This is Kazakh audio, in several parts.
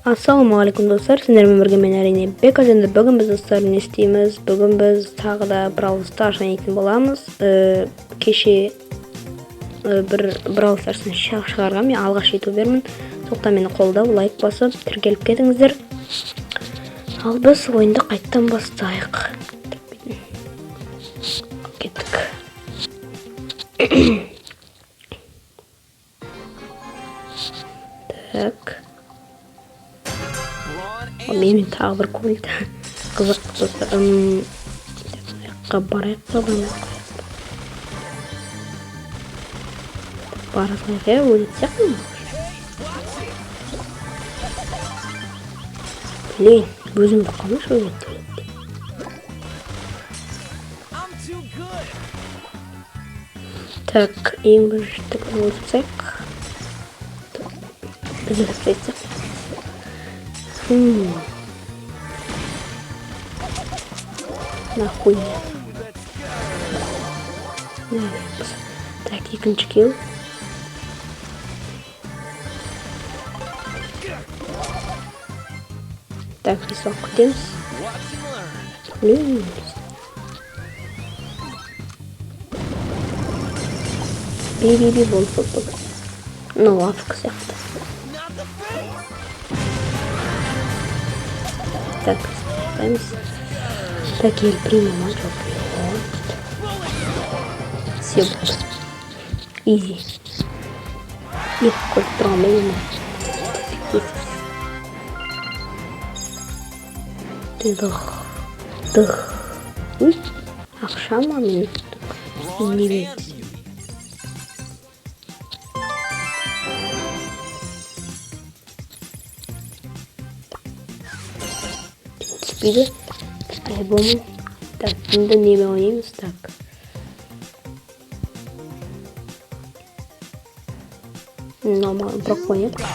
Assalamualaikum dostlar, sizlerмен бірге мен әрине Бека және бүгін біз достар не істейміз? Бүгін біз тағы да Brawl Stars ойнайтын боламыз. Кеше Brawl Stars'ын шығарғам, мен алғаш ютубермін. Соқтан мені қолдап, лайк басып, тіркеліп кетіңіздер. Ал біз ойынды қайттан бастайық. Кеттік. Так. Менің тағы бір көңілді қызық достар. Барайық барасайық өлет сияқты ма? Блин, өзімді қалмаш өлет. Так, ең бірінші тігін өтсек. Үзіліп жайтсақ. Нахуй. Так, екінші килл. Так, висок күтеміз. Би болып. Ну, лавка сияқты. Так, спасаемся. Так, я приму мачо. Все. Изи. Легко проблема. Дых. Акшама мен не видит. Спиды. Альбомы. Так, енді неме ойнаймыз, так. Нормально, бірақ ойнайық. Так.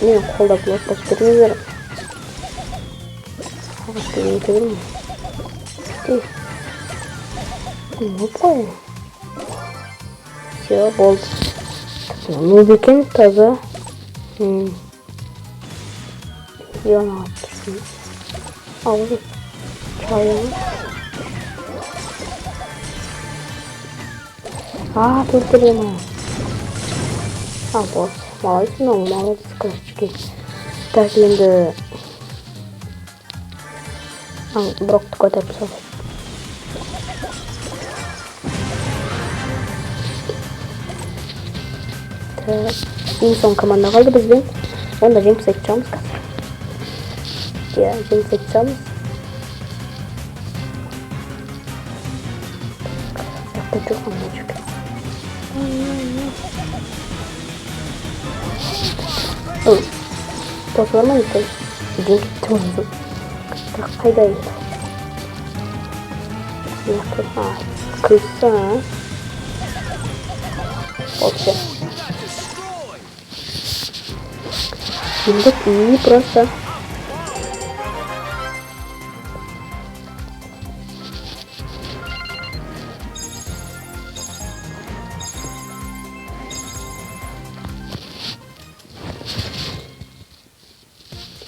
Мен қолдап лайк басып беріңіздер. Не говори. Ты. Ну, понял. Все, болт. Ну, бекен таза. Я на отпуск. А вот. Чайно. Тут прямо. Вот. Молодец, красочки. Так, енді... Брокты көтеріп салды. Ең соң команда қалды бізбен. Онда жеңіс айтacağımыз қазір. Ja, жеңіс айтacağımız. Сақта жоқ қандай жүк. Тосылар ма екен? Жеңіс айтacağımız. Қайда еді? Күлсі, Вообще. Жеңдік үй просто.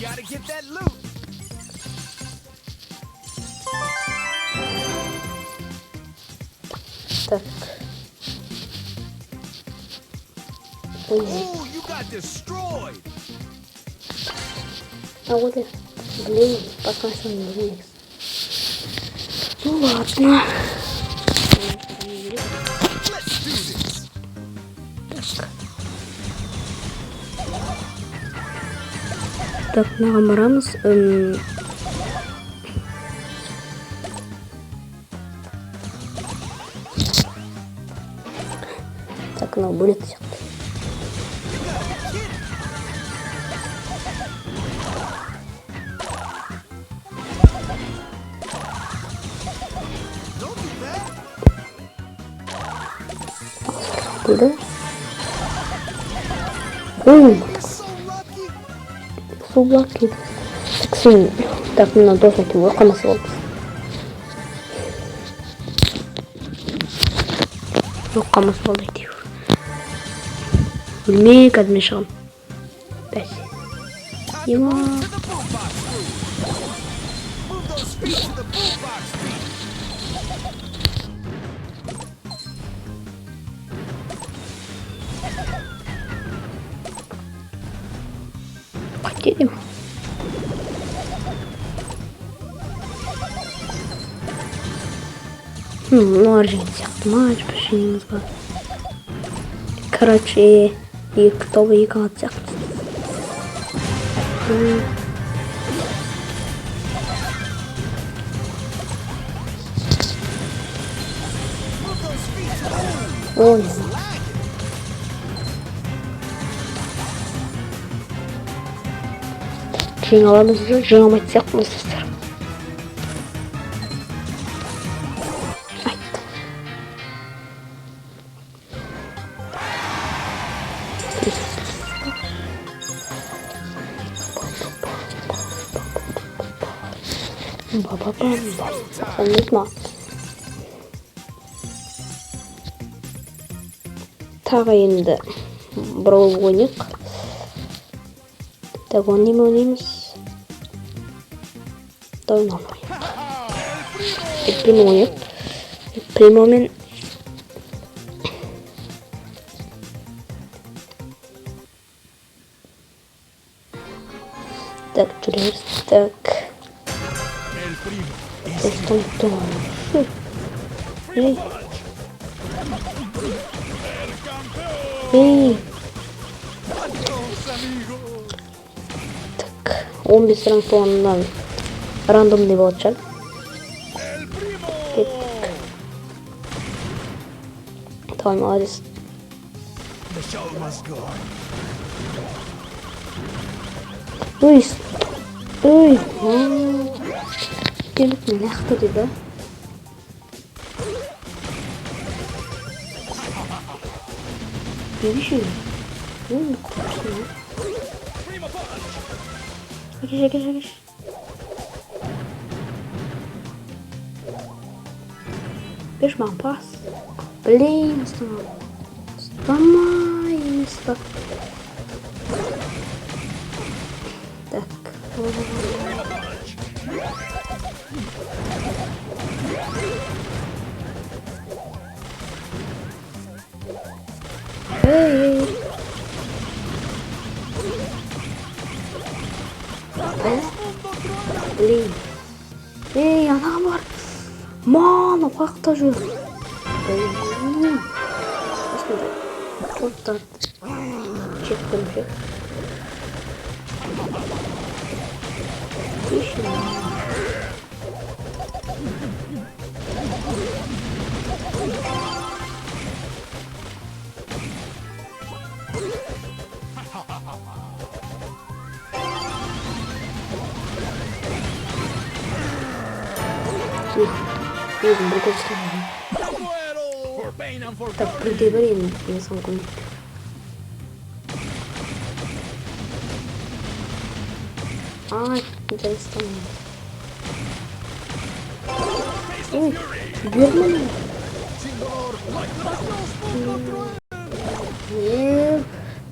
Gotta get that loot. Так. Oh, you got destroyed. А вот и, блин, пока что не вниз. Ну ладно. Let's do this. Так, маған барамыз. Так, мынау бөлек сияқты. Болды. сулар кейді. Сен так мына досың келіп қалмаса болды. Жоқ қалмаса болды әйтеуір. Өлмей қазір мен шығамын. Бәс. Ема. Move those feet to the boombox beat. Қайтеді ма? Мыналар жеңген сияқты ма? Жеңеміз бар. Короче, екі тобы екі ат сияқты. Move those feet to the Ой. Жеңе аламыз ба? Жеңе алмайтын сияқтымыз достар. Айттым. Ба-ба-бам. Unutma. Тағы енді Brawl ойнайық. Так, оны неме ойнаймыз? Давно ойнайық. Примо ойнайық. Примомен так, жүреміз. Так. El primo. Estoy todo. Ey. Ey. Adiós, amigo. Так. 15 ранг puanından random деп olacak. El primo. Kettik. Tamam молодец. The show must go on. Uy. Uy. Gelip ne yaptı dedi. Ne bir şey? Ne mi korkuyorsun ya? Geç. Бежь, мам, пас. Блин, сломай место. Так. Эй. Блин. Эй, ана бар. Мама, қаяқта жүр. Осындай. Топтарды чектім ше. Өзім бір көзістемеймін. For pain and for Так, бірде бір енді инсан көмек. Ай, интересно. Ой, бермін.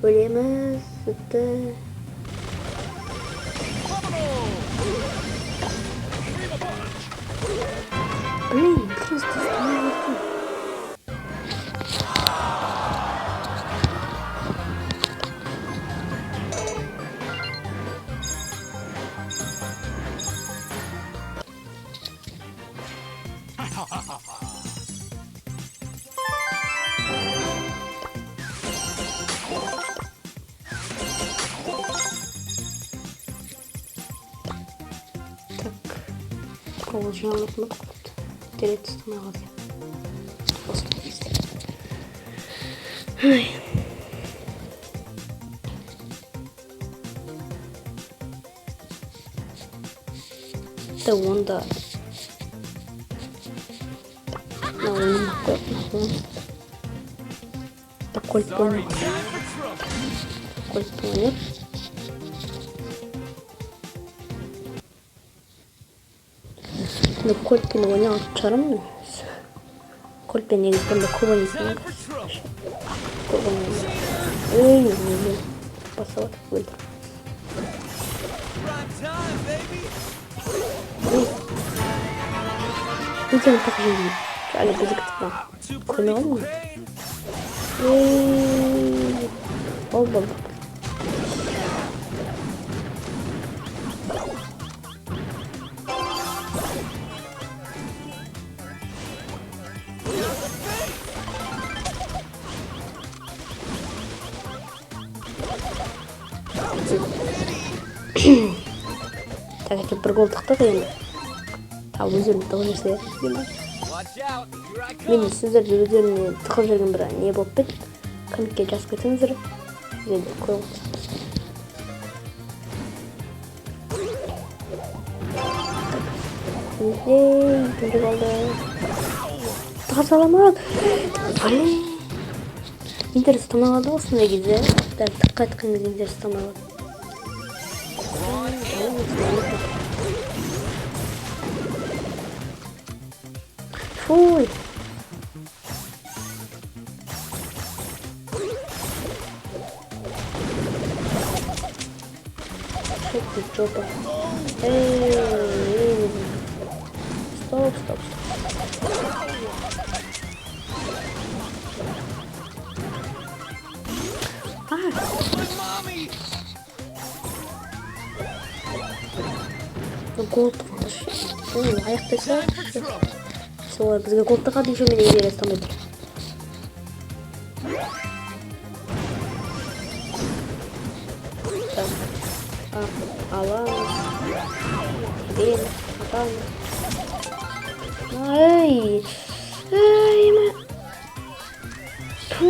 Өлеміз, сүтті. Блин, просто остановился. Продолжаем отмотку. Терять остановился. Остановился. Ай. Да вон да. На вон такой понял. Такой понял. 근데 골프는 뭐냐? 잘하네. 골프는 얘기 근데 코본이 있으니까. 코본이. 에이, 봤어? 왜 들어? Prime time, baby. 이제 어떻게 생기? 빨리 비즈겠다. Too 그러면 pretty for 없네. pain. 뭐. 자, 이렇게 burgol tıkladı yani. Ta özürüm tıkılırsa ya. Watch out. Here I come. Мен сіздерді өздеріне тықып жүрген бір не болып кетті. Комикке жазып кетіңіздер. Енді қойып Кімдік алды. Тағы саламат. Блин. Интерес тамақ алды осындай кезде. Дәл тыққа айтқан кезде интерес тамақ алды. Фуй. Что ты, жопа? Эй. Стоп. My mommy. Гол тығылыш. Аяқтайса. Солай бізге гол тығады, еще мені егер естамайды. Аламыз. Бел, атамыз. Ай, Фу.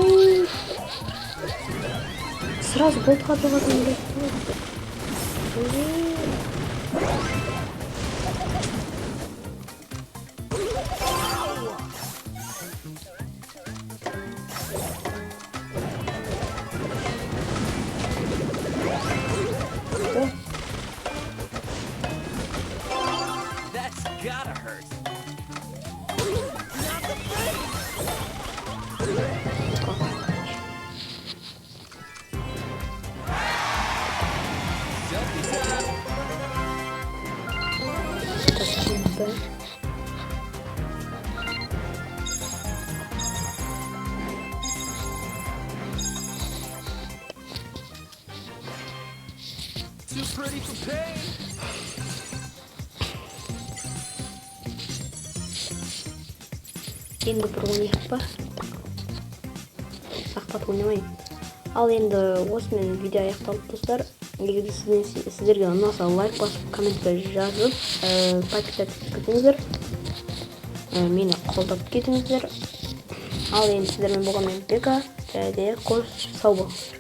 Сразу гол тығады ғой. That's gotta hurt. Too pretty for pain. Енді бір ойнайық па? Сақтап ойнамайын. Ал енді осымен видео аяқталды достар. Егер сіздерге ұнаса лайк басып, комментке жазып, подписаться етіңіздер. Мені қолдап кетіңіздер. Ал енді сіздермен болған мен Бека. Және қош сау болыңыздар.